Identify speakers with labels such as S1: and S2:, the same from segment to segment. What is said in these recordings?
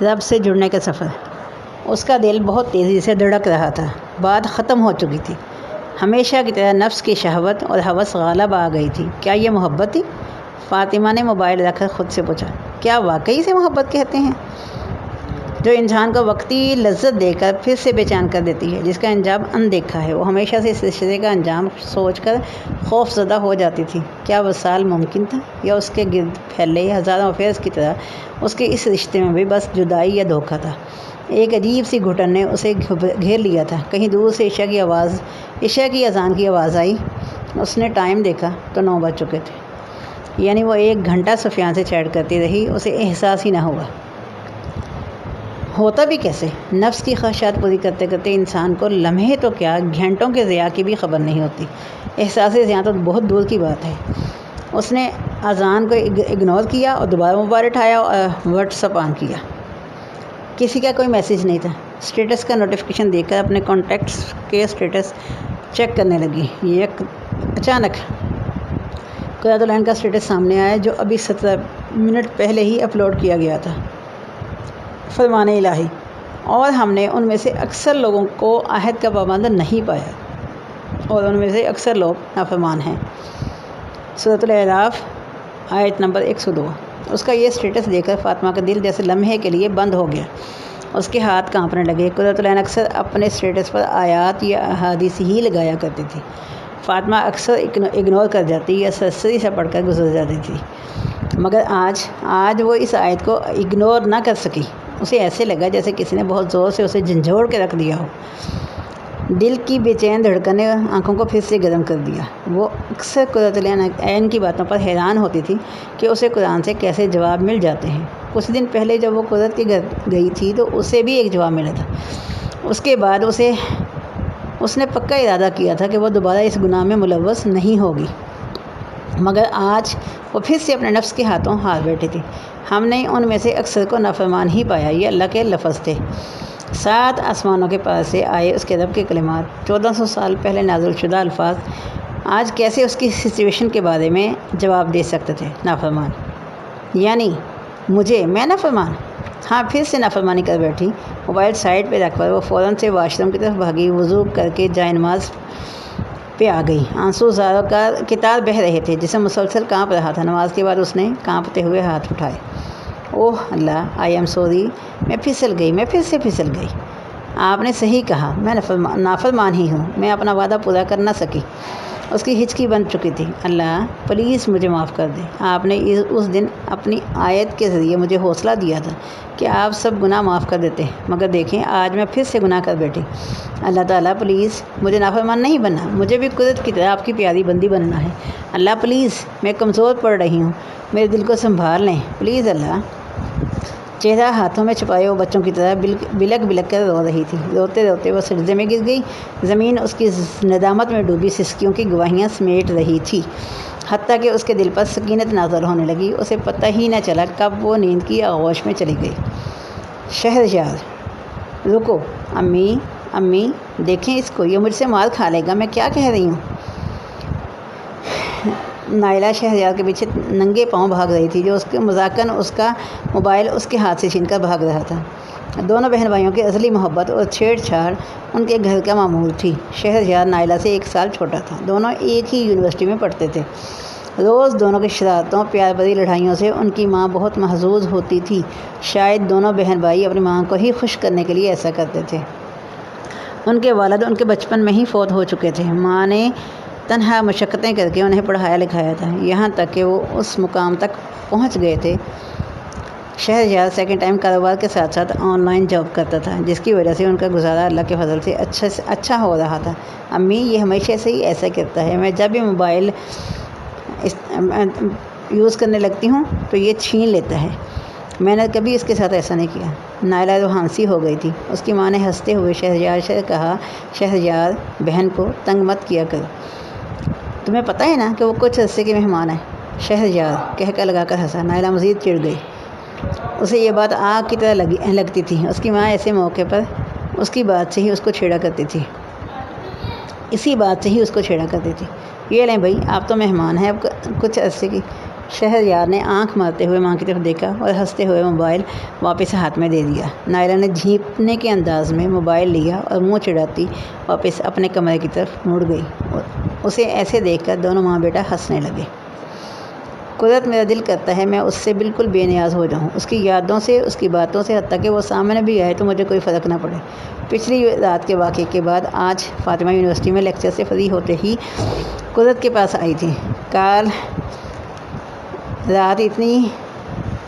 S1: رب سے جڑنے کا سفر۔ اس کا دل بہت تیزی سے دھڑک رہا تھا۔ بات ختم ہو چکی تھی۔ ہمیشہ کی طرح نفس کی شہوت اور ہوس غالب آ گئی تھی۔ کیا یہ محبت تھی؟ فاطمہ نے موبائل رکھ کر خود سے پوچھا، کیا واقعی سے محبت کہتے ہیں؟ جو انسان کو وقتی لذت دے کر پھر سے بے چین کر دیتی ہے، جس کا انجام اندیکھا ہے۔ وہ ہمیشہ سے اس رشتے کا انجام سوچ کر خوف زدہ ہو جاتی تھی۔ کیا وصال ممکن تھا، یا اس کے گرد پھیلے ہزاروں افیئرز کی طرح اس کے اس رشتے میں بھی بس جدائی یا دھوکہ تھا؟ ایک عجیب سی گھٹن نے اسے گھیر لیا تھا۔ کہیں دور سے عشاء کی اذان کی آواز آئی۔ اس نے ٹائم دیکھا تو 9 بج چکے تھے۔ یعنی وہ 1 گھنٹہ سفیان سے چیٹ کرتی رہی، اسے احساس ہی نہ ہوا۔ ہوتا بھی کیسے؟ نفس کی خواہشات پوری کرتے کرتے انسان کو لمحے تو کیا گھنٹوں کے ضیاع کی بھی خبر نہیں ہوتی۔ احساس ضیاع تو بہت دور کی بات ہے۔ اس نے اذان کو اگنور کیا اور دوبارہ موبائل اٹھایا اور واٹس ایپ آن کیا۔ کسی کا کوئی میسیج نہیں تھا۔ اسٹیٹس کا نوٹیفیکیشن دیکھ کر اپنے کانٹیکٹس کے اسٹیٹس چیک کرنے لگی۔ اچانک قرۃ العین کا اسٹیٹس سامنے آیا، جو ابھی 17 منٹ پہلے ہی اپلوڈ کیا گیا تھا۔ فرمان الہی، اور ہم نے ان میں سے اکثر لوگوں کو عہد کا پابند نہیں پایا، اور ان میں سے اکثر لوگ نافرمان ہیں۔ سورۃ الاعراف آیت نمبر 102۔ اس کا یہ اسٹیٹس دیکھ کر فاطمہ کا دل جیسے لمحے کے لیے بند ہو گیا۔ اس کے ہاتھ کانپنے لگے۔ قرۃ العین اکثر اپنے اسٹیٹس پر آیات یا احادیث ہی لگایا کرتی تھی۔ فاطمہ اکثر اگنور کر جاتی یا سرسری سے پڑھ کر گزر جاتی تھی، مگر آج وہ اس آیت کو اگنور نہ کر سکی۔ اسے ایسے لگا جیسے کسی نے بہت زور سے اسے جھنجھوڑ کے رکھ دیا ہو۔ دل کی بے چین دھڑکن نے آنکھوں کو پھر سے گرم کر دیا۔ وہ اکثر قرۃ العین کی باتوں پر حیران ہوتی تھی کہ اسے قرآن سے کیسے جواب مل جاتے ہیں۔ کچھ دن پہلے جب وہ قرۃ کے گھر گئی تھی تو اسے بھی ایک جواب ملا تھا۔ اس کے بعد اس نے پکا ارادہ کیا تھا کہ وہ دوبارہ اس گناہ میں ملوث نہیں ہوگی، مگر آج وہ پھر سے اپنے نفس کے ہاتھوں ہار بیٹھی تھی۔ ہم نے ان میں سے اکثر کو نافرمان ہی پایا، یہ اللہ کے لفظ تھے۔ 7 آسمانوں کے پاس سے آئے اس کے رب کے کلمات، 1400 سال پہلے نازل شدہ الفاظ، آج کیسے اس کی سچویشن کے بارے میں جواب دے سکتے تھے؟ نافرمان یعنی میں نافرمان؟ ہاں، پھر سے نافرمانی کر بیٹھی۔ موبائل سائڈ پہ رکھ کر وہ فوراً سے واش روم کی طرف بھاگی، وضو کر کے جائے نماز پہ آ گئی۔ آنسو زاروں کا قطار بہہ رہے تھے، جسے مسلسل کانپ رہا تھا۔ نماز کے بعد اس نے کانپتے ہوئے ہاتھ اٹھائے۔ اوہ اللہ، آئی ایم سوری، میں پھسل گئی۔ آپ نے صحیح کہا، میں نافرمان ہی ہوں۔ میں اپنا وعدہ پورا کر نہ سکی۔ اس کی ہچکی بن چکی تھی۔ اللہ پلیز مجھے معاف کر دیں۔ آپ نے اس دن اپنی آیت کے ذریعے مجھے حوصلہ دیا تھا کہ آپ سب گناہ معاف کر دیتے ہیں، مگر دیکھیں آج میں پھر سے گناہ کر بیٹھی۔ اللہ تعالیٰ پلیز مجھے نافرمان نہیں بننا، مجھے بھی قرۃ کی طرح آپ کی پیاری بندی بننا ہے۔ اللہ پلیز، میں کمزور پڑ رہی ہوں، میرے دل کو سنبھال لیں پلیز اللہ۔ چہرہ ہاتھوں میں چھپائے وہ بچوں کی طرح بلک کر رو رہی تھی۔ روتے روتے وہ سجدے میں گر گئی۔ زمین اس کی ندامت میں ڈوبی سسکیوں کی گواہیاں سمیٹ رہی تھی، حتیٰ کہ اس کے دل پر سکینت نازل ہونے لگی۔ اسے پتہ ہی نہ چلا کب وہ نیند کی آغوش میں چلی گئی۔ شہریار، رکو، امی دیکھیں اس کو، یہ مجھ سے مار کھا لے گا۔ میں کیا کہہ رہی ہوں؟ نائلہ شہریار کے پیچھے ننگے پاؤں بھاگ رہی تھی، جو مذاکراً اس کا موبائل اس کے ہاتھ سے چھین کر بھاگ رہا تھا۔ دونوں بہن بھائیوں کی ازلی محبت اور چھیڑ چھاڑ ان کے گھر کا معمول تھی۔ شہریار نائلہ سے 1 سال چھوٹا تھا۔ دونوں ایک ہی یونیورسٹی میں پڑھتے تھے۔ روز دونوں کی شرارتوں، پیار بھری لڑائیوں سے ان کی ماں بہت محظوظ ہوتی تھی۔ شاید دونوں بہن بھائی اپنی ماں کو ہی خوش کرنے کے لیے ایسا کرتے تھے۔ ان کے والد ان کے بچپن میں ہی فوت ہو چکے تھے۔ ماں نے تنہا مشقتیں کر کے انہیں پڑھایا لکھایا تھا، یہاں تک کہ وہ اس مقام تک پہنچ گئے تھے۔ شہریار سیکنڈ ٹائم کاروبار کے ساتھ ساتھ آن لائن جاب کرتا تھا، جس کی وجہ سے ان کا گزارا اللہ کے فضل سے اچھا ہو رہا تھا۔ امی یہ ہمیشہ سے ہی ایسا کرتا ہے، میں جب بھی موبائل یوز کرنے لگتی ہوں تو یہ چھین لیتا ہے۔ میں نے کبھی اس کے ساتھ ایسا نہیں کیا۔ نائلہ روحانسی ہو گئی تھی۔ اس کی ماں نے ہنستے ہوئے شہریار سے کہا، شہریار بہن کو تنگ مت کیا کرو، تمہیں پتہ ہے نا کہ وہ کچھ عرصے کے مہمان ہیں۔ شہریار کہہ لگا کر ہنسا۔ نائلہ مزید چڑ گئی۔ اسے یہ بات آگ کی طرح لگتی تھی۔ اس کی ماں ایسے موقع پر اس کی بات سے ہی اس کو چھیڑا کرتی تھی، اسی بات سے ہی اس کو چھیڑا کرتی تھی۔ یہ لیں بھائی، آپ تو مہمان ہیں اب کچھ عرصے کی، شہریار نے آنکھ مارتے ہوئے ماں کی طرف دیکھا اور ہنستے ہوئے موبائل واپس ہاتھ میں دے دیا۔ نائلہ نے جھینپنے کے انداز میں موبائل لیا اور منہ چڑھاتی واپس اپنے کمرے کی طرف مڑ گئی۔ اسے ایسے دیکھ کر دونوں ماں بیٹا ہنسنے لگے۔ قدرت میرا دل کرتا ہے میں اس سے بالکل بے نیاز ہو جاؤں، اس کی یادوں سے، اس کی باتوں سے، حتیٰ کہ وہ سامنے بھی آئے تو مجھے کوئی فرق نہ پڑے۔ پچھلی رات کے واقعے کے بعد آج فاطمہ یونیورسٹی میں لیکچر سے فری ہوتے ہی قدرت کے پاس آئی تھی۔ کل رات اتنی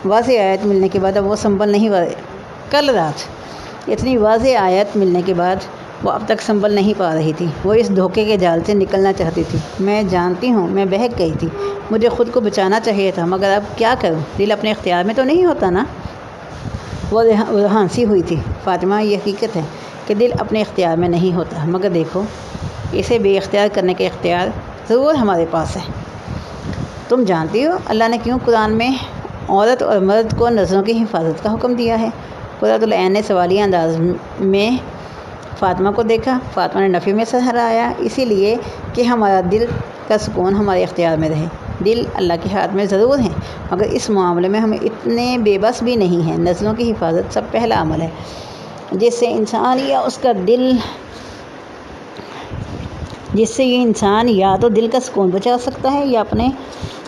S1: واضح آیت ملنے کے بعد وہ اب تک سنبھل نہیں پا رہی تھی۔ وہ اس دھوکے کے جال سے نکلنا چاہتی تھی۔ میں جانتی ہوں میں بہک گئی تھی، مجھے خود کو بچانا چاہیے تھا، مگر اب کیا کروں؟ دل اپنے اختیار میں تو نہیں ہوتا نا۔ وہ ہنسی ہوئی تھی۔ فاطمہ، یہ حقیقت ہے کہ دل اپنے اختیار میں نہیں ہوتا، مگر دیکھو اسے بے اختیار کرنے کا اختیار ضرور ہمارے پاس ہے۔ تم جانتی ہو اللہ نے کیوں قرآن میں عورت اور مرد کو نظروں کی حفاظت کا حکم دیا ہے؟ قرۃ العین نے سوالیہ انداز میں فاطمہ کو دیکھا۔ فاطمہ نے نفی میں سر ہلایا۔ اسی لیے کہ ہمارا دل کا سکون ہمارے اختیار میں رہے۔ دل اللہ کے ہاتھ میں ضرور ہیں، مگر اس معاملے میں ہم اتنے بے بس بھی نہیں ہیں۔ نظروں کی حفاظت سب پہلا عمل ہے جس سے یہ انسان یا تو دل کا سکون بچا سکتا ہے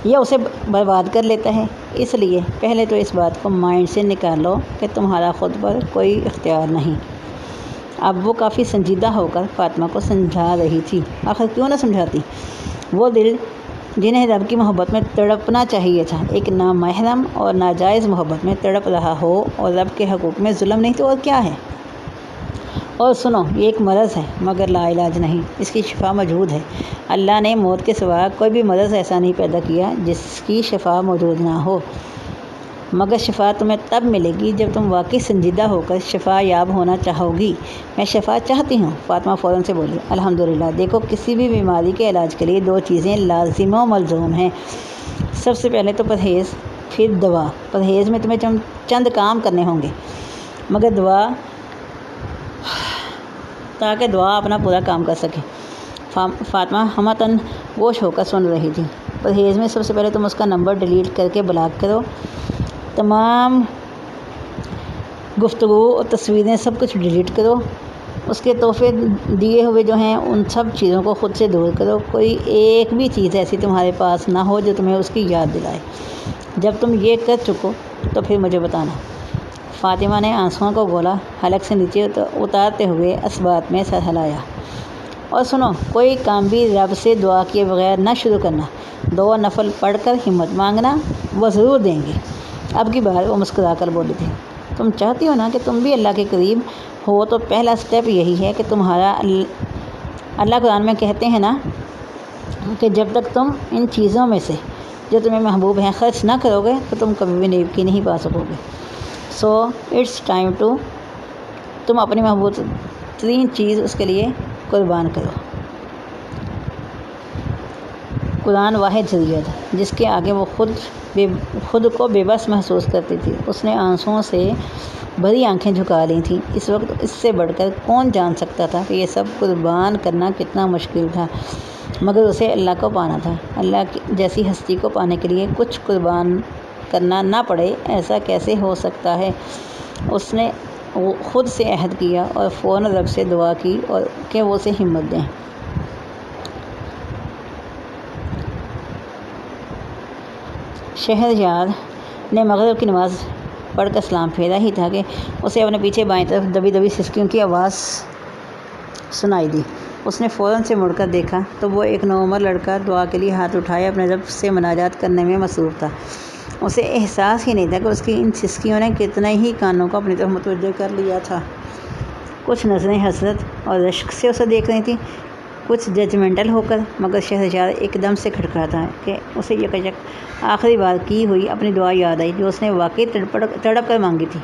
S1: یا اسے برباد کر لیتا ہے۔ اس لیے پہلے تو اس بات کو مائنڈ سے نکالو کہ تمہارا خود پر کوئی اختیار نہیں۔ اب وہ کافی سنجیدہ ہو کر فاطمہ کو سمجھا رہی تھی۔ آخر کیوں نہ سمجھاتی؟ وہ دل جنہیں رب کی محبت میں تڑپنا چاہیے تھا، ایک نامحرم اور ناجائز محبت میں تڑپ رہا ہو اور رب کے حقوق میں ظلم نہیں تو اور کیا ہے؟ اور سنو، یہ ایک مرض ہے مگر لا علاج نہیں، اس کی شفا موجود ہے۔ اللہ نے موت کے سوا کوئی بھی مرض ایسا نہیں پیدا کیا جس کی شفا موجود نہ ہو، مگر شفا تمہیں تب ملے گی جب تم واقعی سنجیدہ ہو کر شفا یاب ہونا چاہو گی۔ میں شفا چاہتی ہوں، فاطمہ فوراً سے بولی۔ الحمدللہ۔ دیکھو، کسی بھی بیماری کے علاج کے لیے دو چیزیں لازم و ملزوم ہیں، سب سے پہلے تو پرہیز، پھر دوا۔ پرہیز میں تمہیں چند کام کرنے ہوں گے مگر تاکہ دعا اپنا پورا کام کر سکے۔ فاطمہ ہمتاً گوش ہو کر سن رہی تھی۔ پرہیز میں سب سے پہلے تم اس کا نمبر ڈیلیٹ کر کے بلاک کرو، تمام گفتگو اور تصویریں سب کچھ ڈیلیٹ کرو، اس کے تحفے دیے ہوئے جو ہیں ان سب چیزوں کو خود سے دور کرو۔ کوئی ایک بھی چیز ایسی تمہارے پاس نہ ہو جو تمہیں اس کی یاد دلائے۔ جب تم یہ کر چکو تو پھر مجھے بتانا۔ فاطمہ نے آنسوؤں کو گولا حلق سے نیچے اتارتے ہوئے اثبات میں سر ہلایا۔ اور سنو، کوئی کام بھی رب سے دعا کیے بغیر نہ شروع کرنا۔ 2 نفل پڑھ کر ہمت مانگنا، وہ ضرور دیں گے۔ اب کی بار وہ مسکرا کر بولی تھی۔ تم چاہتی ہو نا کہ تم بھی اللہ کے قریب ہو تو پہلا سٹیپ یہی ہے کہ تمہارا اللہ قرآن میں کہتے ہیں نا کہ جب تک تم ان چیزوں میں سے جو تمہیں محبوب ہیں خرچ نہ کرو گے تو تم کبھی بھی نیکی نہیں پا سکو گے۔ سو اٹس ٹائم ٹو تم اپنی محبوب ترین چیز اس کے لیے قربان کرو۔ قرآن واحد ذریعہ تھا جس کے آگے وہ خود کو بے بس محسوس کرتی تھی۔ اس نے آنسوؤں سے بھری آنکھیں جھکا لی تھیں۔ اس وقت اس سے بڑھ کر کون جان سکتا تھا کہ یہ سب قربان کرنا کتنا مشکل تھا، مگر اسے اللہ کو پانا تھا۔ اللہ جیسی ہستی کو پانے کے لیے کچھ قربان کرنا نہ پڑے، ایسا کیسے ہو سکتا ہے؟ اس نے خود سے عہد کیا اور فوراً رب سے دعا کی اور کہ وہ اسے ہمت دیں۔ شہریار نے مغرب کی نماز پڑھ کر سلام پھیرا ہی تھا کہ اسے اپنے پیچھے بائیں طرف دبی دبی سسکیوں کی آواز سنائی دی۔ اس نے فوراً سے مڑ کر دیکھا تو وہ ایک نوعمر لڑکا دعا کے لیے ہاتھ اٹھائے اپنے رب سے مناجات کرنے میں مصروف تھا۔ اسے احساس ہی نہیں تھا کہ اس کی ان سسکیوں نے کتنے ہی کانوں کو اپنی طرف متوجہ کر لیا تھا۔ کچھ نظریں حسرت اور رشک سے اسے دیکھ رہی تھیں، کچھ ججمنٹل ہو کر، مگر شہریار ایک دم سے کھٹکھٹاتا کہ اسے یکایک آخری بار کی ہوئی اپنی دعا یاد آئی جو اس نے واقعی تڑپ کر مانگی تھی۔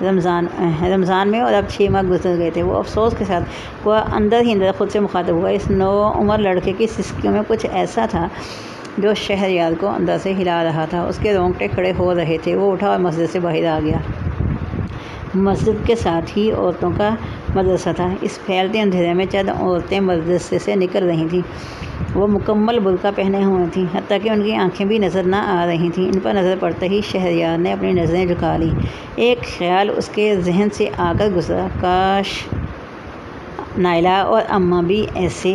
S1: رمضان میں، اور اب 6 ماہ گزر گئے تھے۔ وہ افسوس کے ساتھ وہ اندر ہی اندر خود سے مخاطب ہوا۔ اس نوعمر لڑکے کی سسکیوں میں کچھ ایسا تھا جو شہریار کو اندر سے ہلا رہا تھا۔ اس کے رونگٹے کھڑے ہو رہے تھے۔ وہ اٹھا اور مسجد سے باہر آ گیا۔ مسجد کے ساتھ ہی عورتوں کا مدرسہ تھا۔ اس پھیلتے اندھیرے میں چند عورتیں مدرسے سے نکل رہی تھیں۔ وہ مکمل برقع پہنے ہوئے تھیں، حتیٰ کہ ان کی آنکھیں بھی نظر نہ آ رہی تھیں۔ ان پر نظر پڑتے ہی شہریار نے اپنی نظریں جھکا لیں۔ ایک خیال اس کے ذہن سے آ کر گزرا، کاش نائلہ اور اماں بھی ایسے